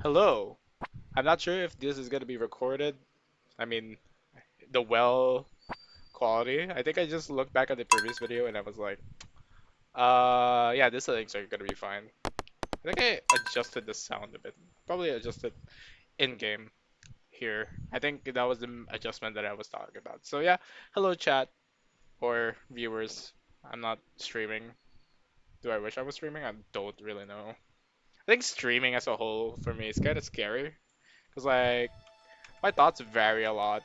Hello. I'm not sure if this is gonna be recorded. I mean, the well quality. I think I just looked back at the previous video and I was like, yeah, these settings are gonna be fine. I think I adjusted the sound a bit. Probably adjusted in-game here. I think that was the adjustment that I was talking about. So yeah, hello chat or viewers. I'm not streaming. Do I wish I was streaming? I don't really know. I think streaming as a whole for me is kind of scary because like my thoughts vary a lot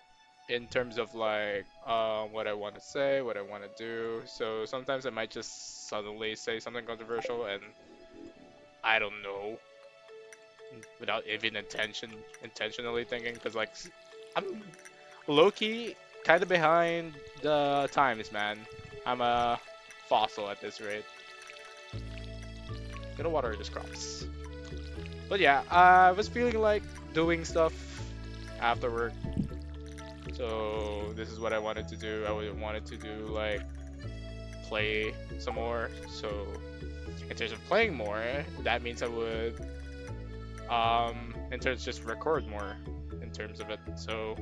in terms of like what I want to say, what I want to do. So sometimes I might just suddenly say something controversial and I don't know without even intentionally thinking because like I'm low key kind of behind the times, man. I'm a fossil at this rate. Gonna water these crops. But yeah, I was feeling like doing stuff after work. So this is what I wanted to do. Wanted to do like play some more. So in terms of playing more, that means I would in terms just record more in terms of it. So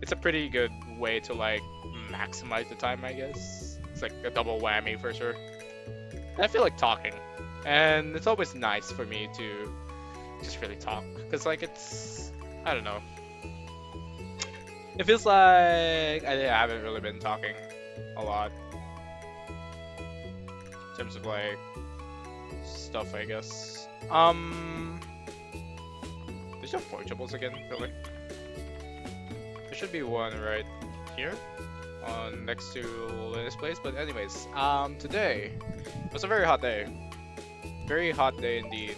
it's a pretty good way to like maximize the time, I guess. It's like a double whammy for sure. And I feel like talking, and it's always nice for me to just really talk because like it's I don't know. It feels like I haven't really been talking a lot in terms of like stuff, I guess. There's no forgeables again, really. There should be one right here, on next to Linus Place. But anyways, today was a very hot day. Very hot day indeed.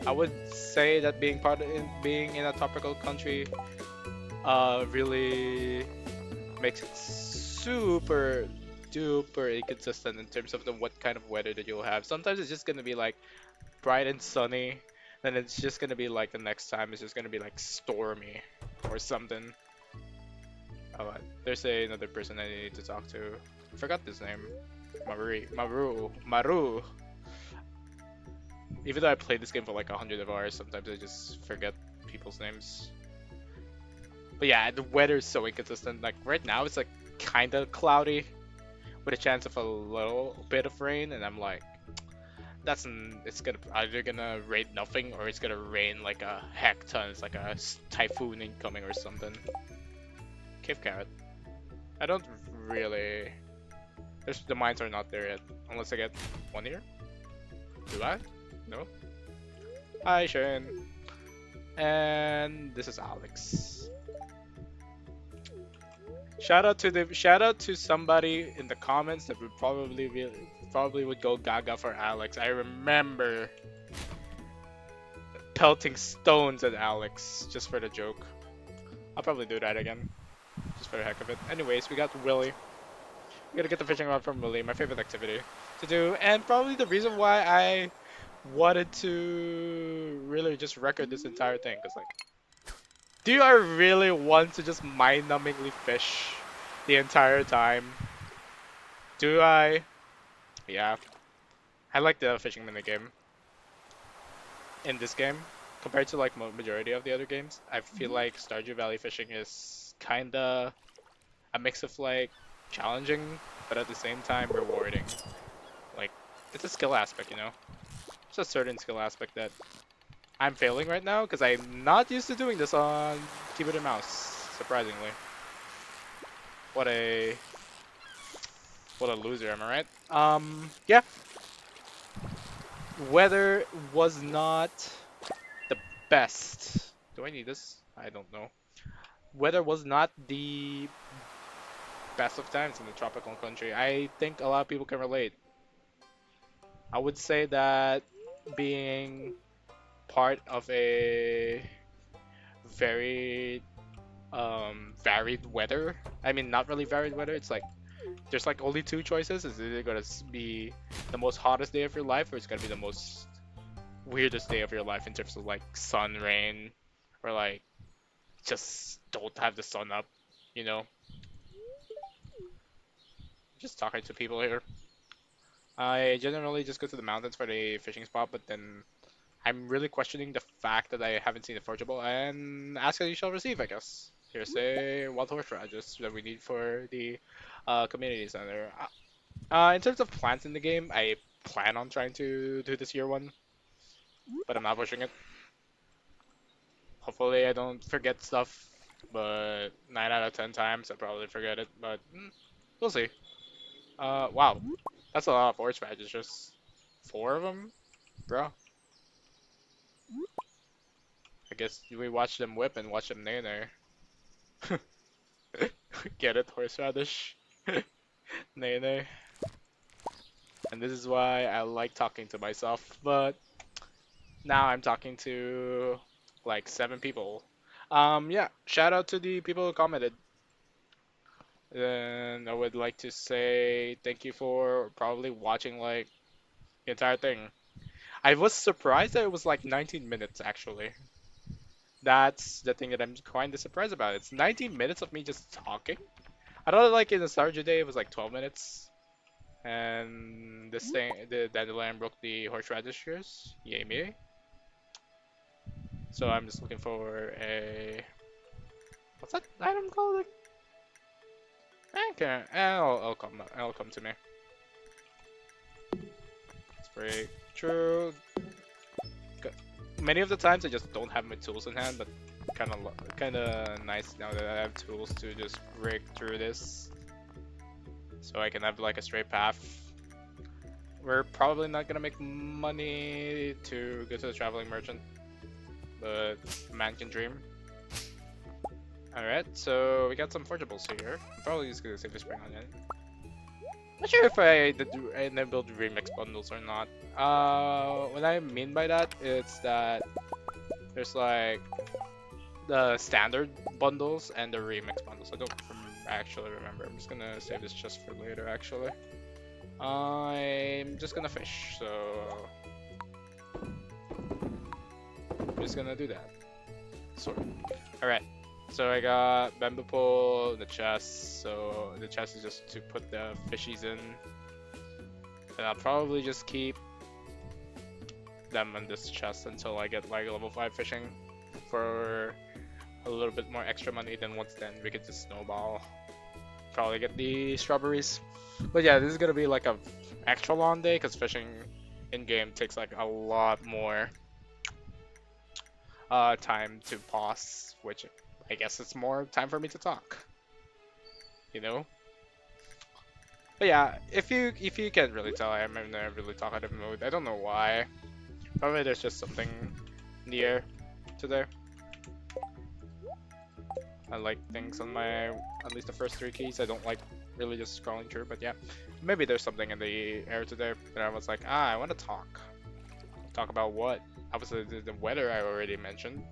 I would say that being in a tropical country, really makes it super duper inconsistent in terms of the what kind of weather that you'll have. Sometimes it's just gonna be like bright and sunny, then it's just gonna be like the next time it's just gonna be like stormy or something. Oh, there's another person I need to talk to. I forgot his name. Maru. Even though I played this game for like 100 hours, sometimes I just forget people's names. But yeah, the weather is so inconsistent. Like right now, it's like kind of cloudy with a chance of a little bit of rain, and I'm like, it's gonna either gonna rain nothing or it's gonna rain like a heck ton. It's like a typhoon incoming or something. Cave carrot. I don't really. The mines are not there yet, unless I get one here. Do I? No. Hi, Shane. And this is Alex. Shout out to somebody in the comments that would probably would go gaga for Alex. I remember pelting stones at Alex just for the joke. I'll probably do that again, just for the heck of it. Anyways, we got Willie. We gotta get the fishing rod from Willie, my favorite activity to do, and probably the reason why I wanted to really just record this entire thing. Cause like, do I really want to just mind-numbingly fish the entire time? Do I? Yeah. I like the fishing minigame in this game compared to like majority of the other games. I feel like Stardew Valley fishing is kinda a mix of like challenging, but at the same time rewarding. Like it's a skill aspect, you know. It's a certain skill aspect that I'm failing right now because I'm not used to doing this on keyboard and mouse. Surprisingly, what a what a loser, am I right? Yeah. Weather was not the best. Do I need this? I don't know. Weather was not the best of times in the tropical country. I think a lot of people can relate. I would say that being part of a very varied weather. I mean, not really varied weather. It's like there's like only two choices. It's either gonna be the most hottest day of your life, or it's gonna be the most weirdest day of your life in terms of like sun, rain, or like just don't have the sun up. You know, just talking to people here. I generally just go to the mountains for the fishing spot, but then I'm really questioning the fact that I haven't seen the forgeable, and ask and you shall receive, I guess. Here's a wild horseradish that we need for the community center. In terms of plants in the game, I plan on trying to do this year one, but I'm not pushing it. Hopefully, I don't forget stuff, but 9 out of 10 times I probably forget it, but we'll see. Wow, that's a lot of horseradish, just 4 of them, bro. I guess we watch them whip and watch them nay. Get it, horseradish? Nay. And this is why I like talking to myself, but now I'm talking to like 7 people. Yeah, shout out to the people who commented. And I would like to say thank you for probably watching like the entire thing. I was surprised that it was like 19 minutes actually. That's the thing that I'm kind of surprised about. It's 19 minutes of me just talking. I thought like in the Stardew Day it was like 12 minutes. And this thing, the dandelion broke the horseradish shears. Yay me. So I'm just looking for a. What's that item called? Okay, it'll come to me. It's very true. Many of the times I just don't have my tools in hand, but kind of nice now that I have tools to just break through this, so I can have like a straight path. We're probably not gonna make money to go to the traveling merchant, but man can dream. Alright, so we got some forgeables here. I'm probably just gonna save the spring onion. Not sure if I enabled remix bundles or not. What I mean by that is that there's like the standard bundles and the remix bundles. I don't actually remember. I'm just gonna save this just for later actually. I'm just gonna fish, so I'm just gonna do that. Sort. Alright. So I got bamboo pole, the chest, so the chest is just to put the fishies in. And I'll probably just keep them in this chest until I get like level 5 fishing for a little bit more extra money. Then once then we could just snowball. Probably get the strawberries. But yeah, this is gonna be like a extra long day because fishing in game takes like a lot more time to pause, which I guess it's more time for me to talk. You know? But yeah, if you can't really tell, I'm in a really talkative mood. I don't know why. Probably there's just something in the air today. I like things on my, at least the first 3 keys. I don't like really just scrolling through, but yeah. Maybe there's something in the air today. And I was like, I want to talk. Talk about what? Obviously the weather I already mentioned.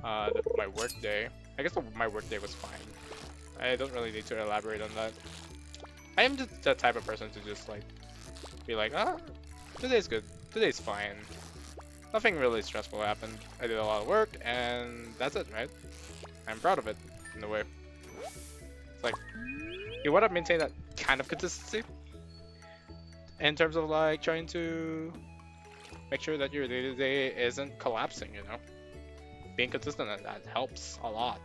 My work day. I guess my work day was fine. I don't really need to elaborate on that. I am just the type of person to just like be like, today's good. Today's fine. Nothing really stressful happened. I did a lot of work and that's it, right? I'm proud of it in a way. It's like you want to maintain that kind of consistency in terms of like trying to make sure that your day-to-day isn't collapsing, you know? Being consistent at that helps a lot.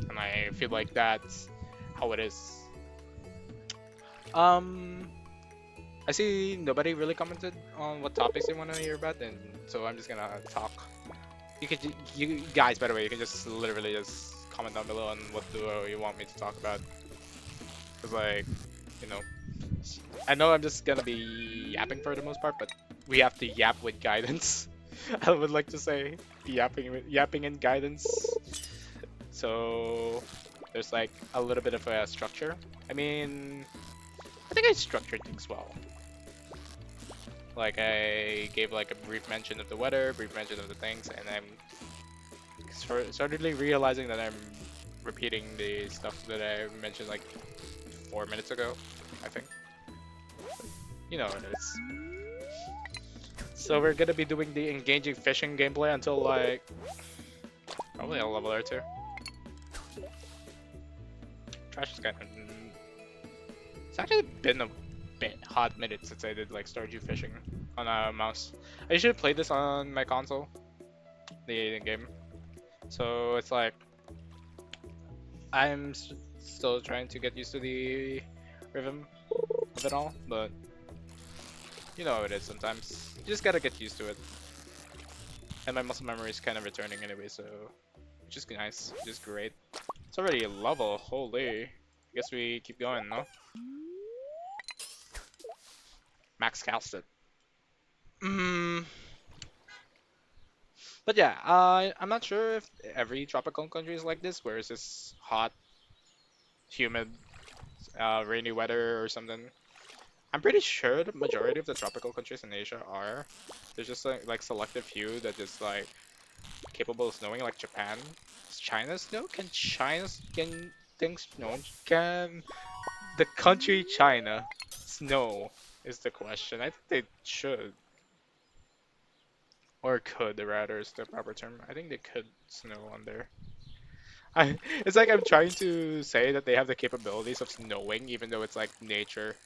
And I feel like that's how it is. I see nobody really commented on what topics they want to hear about, and so I'm just gonna talk. You guys, by the way, you can just literally just comment down below on what duo you want me to talk about. Cause like, you know, I know I'm just gonna be yapping for the most part, but we have to yap with guidance. I would like to say yapping and guidance. So there's like a little bit of a structure. I mean, I think I structured things well. Like I gave like a brief mention of the weather, brief mention of the things, and I'm suddenly realizing that I'm repeating the stuff that I mentioned like 4 minutes ago, I think. You know what it is. So we're gonna be doing the engaging fishing gameplay until like probably a level or 2. Trash is kind of. It's actually been a bit hot minute since I did like Stardew fishing. on a mouse. I usually play this on my console, the game. So it's like still trying to get used to the rhythm of it all, but you know how it is sometimes. You just gotta get used to it. And my muscle memory is kind of returning anyway, so which is nice, which is great. It's already a level, holy. I guess we keep going, no? Max casted. Mm, but yeah, I'm not sure if every tropical country is like this, where it's just hot, humid, rainy weather or something. I'm pretty sure the majority of the tropical countries in Asia are. There's just like selective few that is like capable of snowing, like Japan. Does China snow? Can things snow? Can the country China snow? Is the question. I think they should, or could rather is the proper term. I think they could snow on there. It's like I'm trying to say that they have the capabilities of snowing, even though it's like nature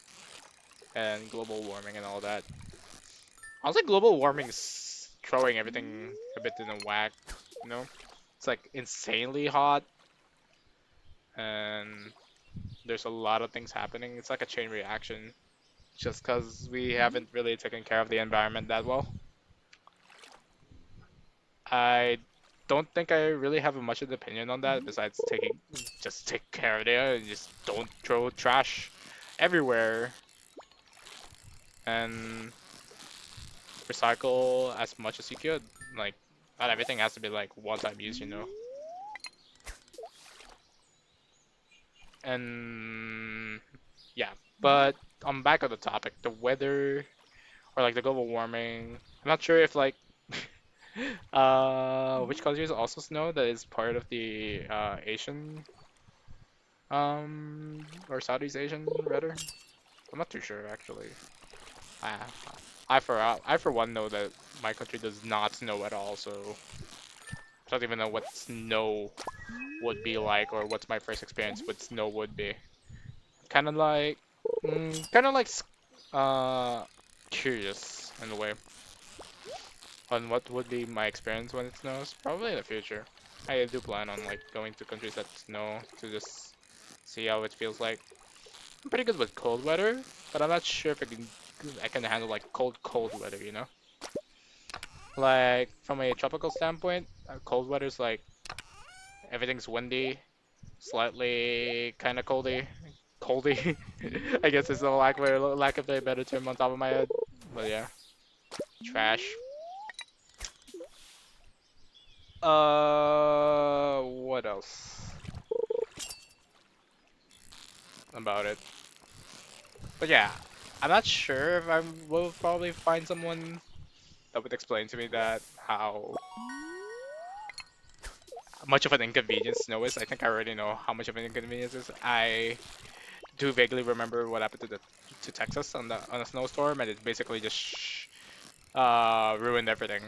and global warming and all that. Honestly, global warming's throwing everything a bit in a whack, you know? It's like insanely hot, and there's a lot of things happening. It's like a chain reaction, just because we haven't really taken care of the environment that well. I don't think I really have much of an opinion on that, besides just take care of it and just don't throw trash everywhere, and recycle as much as you could. Like, not everything has to be like one-time use, you know? And yeah, but on back of the topic, the weather or like the global warming. I'm not sure if like which countries also snow that is part of the Asian or Southeast Asian rather. I'm not too sure actually. I I for one know that my country does not snow at all, so I don't even know what snow would be like or what's my first experience with snow would be. Kind of like, kind of like uh curious in a way on what would be my experience when it snows. Probably in the future. I do plan on like going to countries that snow to just see how it feels like. I'm pretty good with cold weather, but I'm not sure if I can handle like cold weather, you know? Like from a tropical standpoint, cold weather is like everything's windy, slightly kind of coldy. I guess it's a lack of a better term on top of my head. But yeah, trash. What else about it? But yeah, I'm not sure if I will probably find someone that would explain to me that how much of an inconvenience snow is. I think I already know how much of an inconvenience it is. I do vaguely remember what happened to Texas on a snowstorm, and it basically just ruined everything,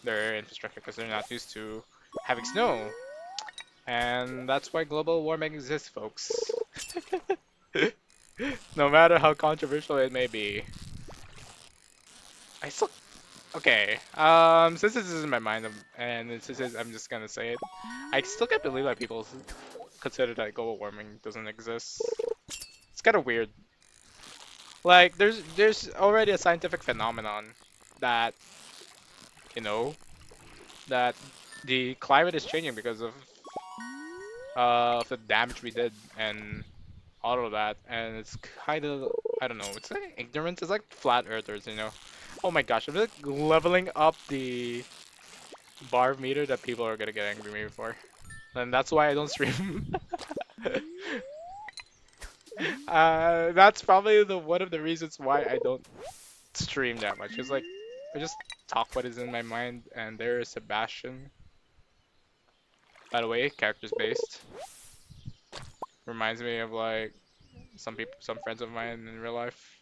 their infrastructure, because they're not used to having snow, and that's why global warming exists, folks. No matter how controversial it may be, I still okay. Since this is in my mind, and I'm just gonna say it, I still can't believe that people consider that global warming doesn't exist. It's kind of weird. Like, there's already a scientific phenomenon that you know that the climate is changing because of the damage we did and all of that, and it's kind of I don't know. It's like ignorance. It's like flat earthers, you know. Oh my gosh, I'm like leveling up the bar meter that people are gonna get angry at me for, and that's why I don't stream. That's probably the one of the reasons why I don't stream that much. Cause like I just talk what is in my mind, and there is Sebastian. By the way, characters based. Reminds me of like some friends of mine in real life.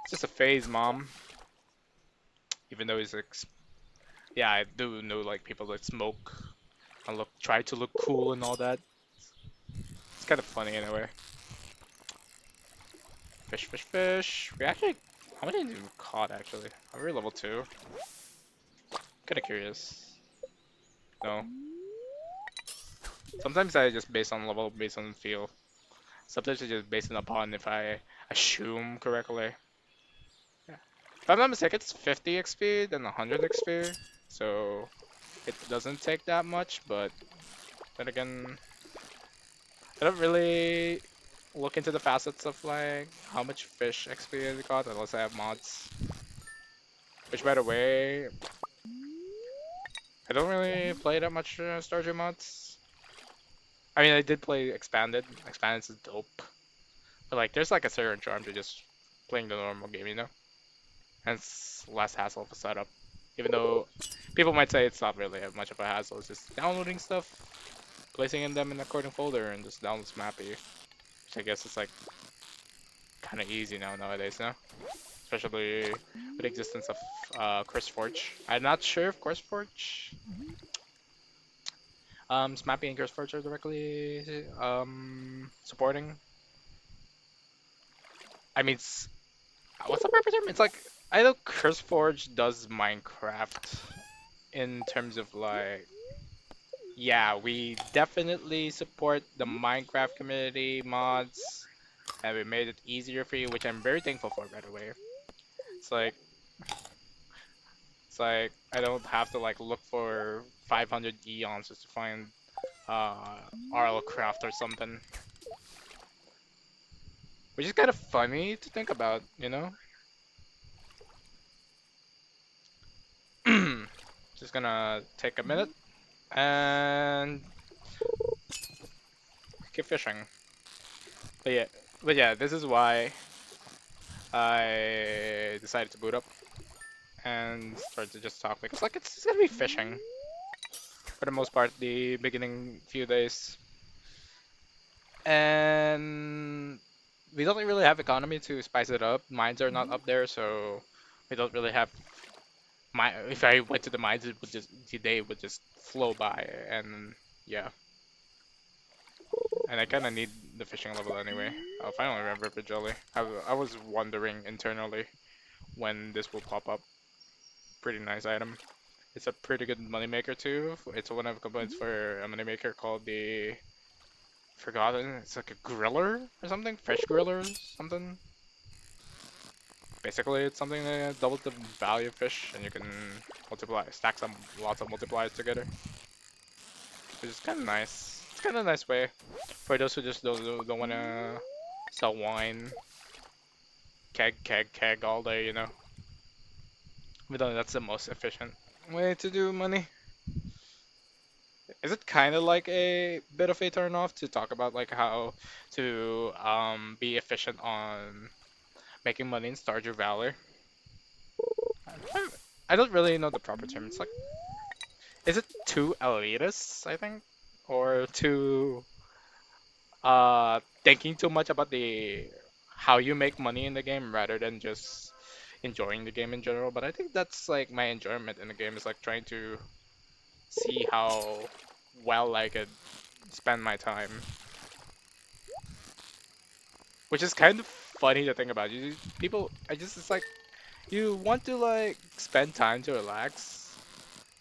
It's just a phase, mom. Even though he's like, yeah, I do know like people that smoke and try to look cool and all that. It's kind of funny anyway. Fish, fish, fish. We actually How many do you caught actually? Are we level 2? Kinda curious. No. Sometimes I just base on level, based on feel. Sometimes I just based it upon if I assume correctly. Yeah. If I'm not mistaken, it's 50 XP, then 100 XP. So it doesn't take that much, but then again, I don't really look into the facets of like how much fish XP I got unless I have mods. Which, by the way, I don't really play that much Stardew mods. I mean, I did play Expanded. Expanded is dope. But like, there's like a certain charm to just playing the normal game, you know? And it's less hassle of a setup. Even though people might say it's not really much of a hassle, it's just downloading stuff, placing in them in a according folder, and just download Smappy. Which I guess is like kind of easy nowadays, no? Especially with the existence of CurseForge. I'm not sure if CurseForge, Smappy and CurseForge are directly supporting. I mean, what's the proper term? It's like I know CurseForge does Minecraft in terms of like, yeah, we definitely support the Minecraft community mods, and we made it easier for you, which I'm very thankful for, by the way. It's like I don't have to like look for 500 eons just to find RL Craft or something, which is kind of funny to think about, you know? Just gonna take a minute and keep fishing. But yeah, this is why I decided to boot up and start to just talk because like it's gonna be fishing for the most part the beginning few days, and we don't really have economy to spice it up. Mines are not up there, so we don't really have my. If I went to the mines, it would just the day would just flow by, and yeah. And I kind of need the fishing level anyway. I'll finally remember Pajoli. I was wondering internally when this will pop up. Pretty nice item. It's a pretty good moneymaker too. It's one of the components for a moneymaker called the Forgotten. It's like a griller or something, fresh griller or something. Basically, it's something that doubles the value of fish, and you can multiply, stack some lots of multipliers together, which is kind of nice. It's kind of a nice way for those who just don't want to sell wine, keg all day, you know. We know that's the most efficient way to do money. Is it kind of like a bit of a turn off to talk about like how to be efficient on making money in Stardew Valley? I don't really know the proper term. It's like, is it too elitist, I think? Or too thinking too much about the how you make money in the game rather than just enjoying the game in general? But I think that's like my enjoyment in the game is like trying to see how well I could spend my time. Which is kind of funny to think about. People, I just, it's like, you want to like spend time to relax.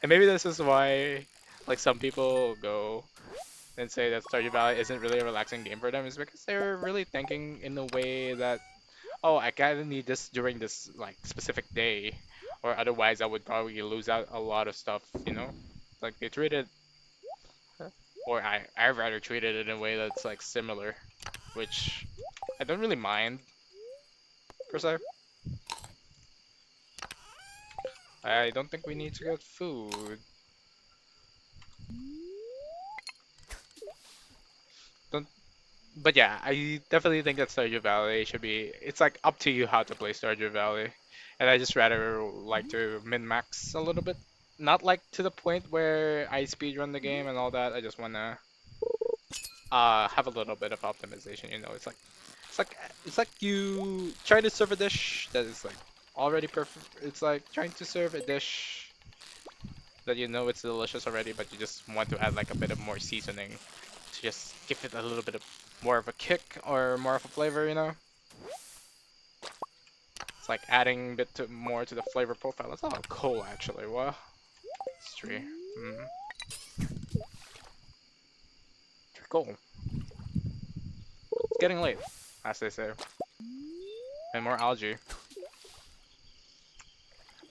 And maybe this is why like some people go and say that Stardew Valley isn't really a relaxing game for them, is because they're really thinking in a way that, oh, I kind of need this during this like specific day, or otherwise I would probably lose out a lot of stuff, you know? Like they treat it, or I rather treat it in a way that's like similar, which I don't really mind per se. I don't think we need to get food. Don't, but yeah, I definitely think that Stardew Valley should be. It's like up to you how to play Stardew Valley, and I just rather like to min max a little bit. Not like to the point where I speedrun the game and all that. I just wanna have a little bit of optimization. You know, it's like you try to serve a dish that is like already perfect. It's like trying to serve a dish that you know it's delicious already, but you just want to add like a bit of more seasoning to just give it a little bit of more of a kick or more of a flavor, you know? like adding a bit more to the flavor profile. That's all cool actually. What? It's tree. Mm, cool. It's getting late, as they say, and more algae.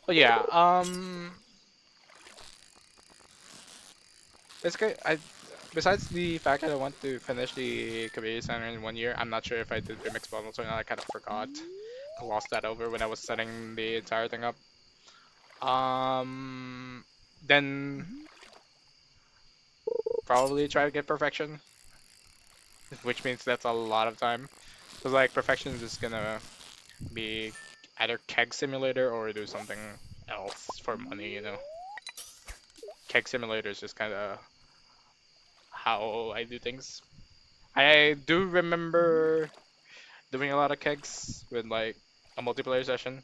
But yeah, basically, besides the fact that I want to finish the community center in 1 year, I'm not sure if I did remix bundles or not. I kind of forgot. Glossed that over when I was setting the entire thing up. Um, then probably try to get perfection, which means that's a lot of time. Because like perfection is just gonna be either keg simulator or do something else for money, you know. Keg simulator is just kind of how I do things. I do remember doing a lot of kegs with like a multiplayer session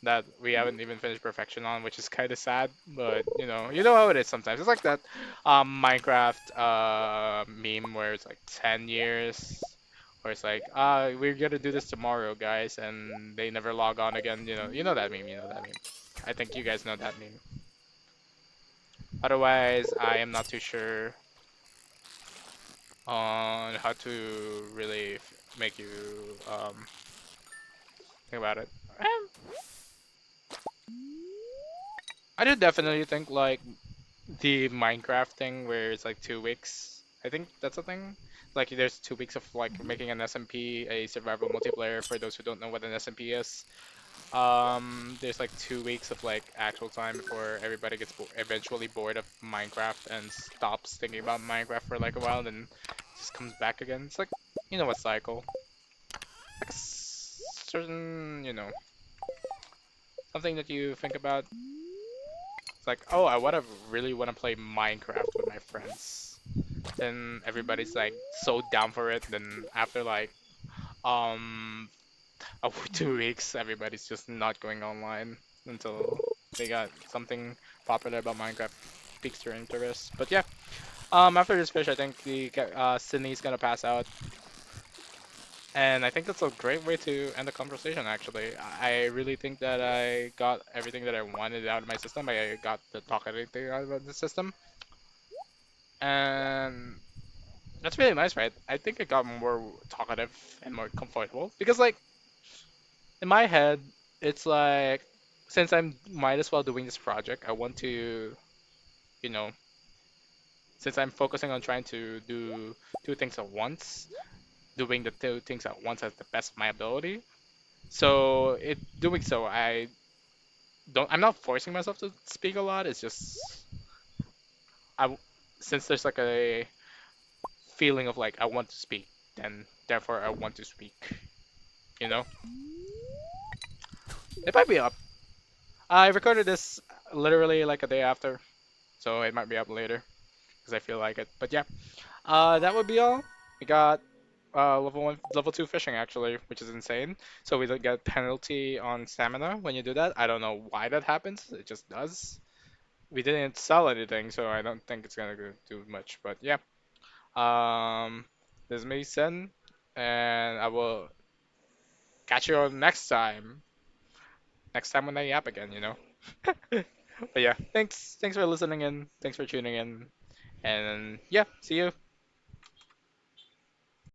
that we haven't even finished perfection on, which is kind of sad. But you know how it is sometimes. It's like that Minecraft meme where it's like 10 years, where it's like, we're gonna do this tomorrow, guys, and they never log on again. You know that meme. You know that meme. I think you guys know that meme. Otherwise, I am not too sure on how to really make you think about it. I do definitely think like the Minecraft thing where it's like 2 weeks. I think that's a thing. Like there's 2 weeks of like making an SMP, a survival multiplayer for those who don't know what an SMP is. There's like 2 weeks of like actual time before everybody gets eventually bored of Minecraft and stops thinking about Minecraft for like a while, and then just comes back again. It's like a cycle. Like a certain, something that you think about. It's like, oh, I really wanna play Minecraft with my friends. Then everybody's like so down for it. Then after like um 2 weeks, everybody's just not going online until they got something popular about Minecraft piques their interest. But yeah, after this fish, I think Sydney's gonna pass out, and I think that's a great way to end the conversation. Actually, I really think that I got everything that I wanted out of my system. I got the talkative thing out of the system, and that's really nice, right? I think I got more talkative and more comfortable because, like, in my head, it's like since I'm might as well doing this project, I want to, you know, since I'm focusing on trying to do 2 things at once, doing the 2 things at once as the best of my ability. So doing so, I'm not forcing myself to speak a lot. It's just I, since there's like a feeling of like I want to speak, then therefore I want to speak. You know, it might be up. I recorded this literally like a day after, so it might be up later because I feel like it. But yeah, that would be all. We got level 1, level 2 fishing actually, which is insane. So we don't get penalty on stamina when you do that. I don't know why that happens. It just does. We didn't sell anything, so I don't think it's gonna do much. But yeah, this is me, Sen, and I will catch you on next time. Next time when I yap again. But yeah, thanks for listening in. Thanks for tuning in. And yeah, see you.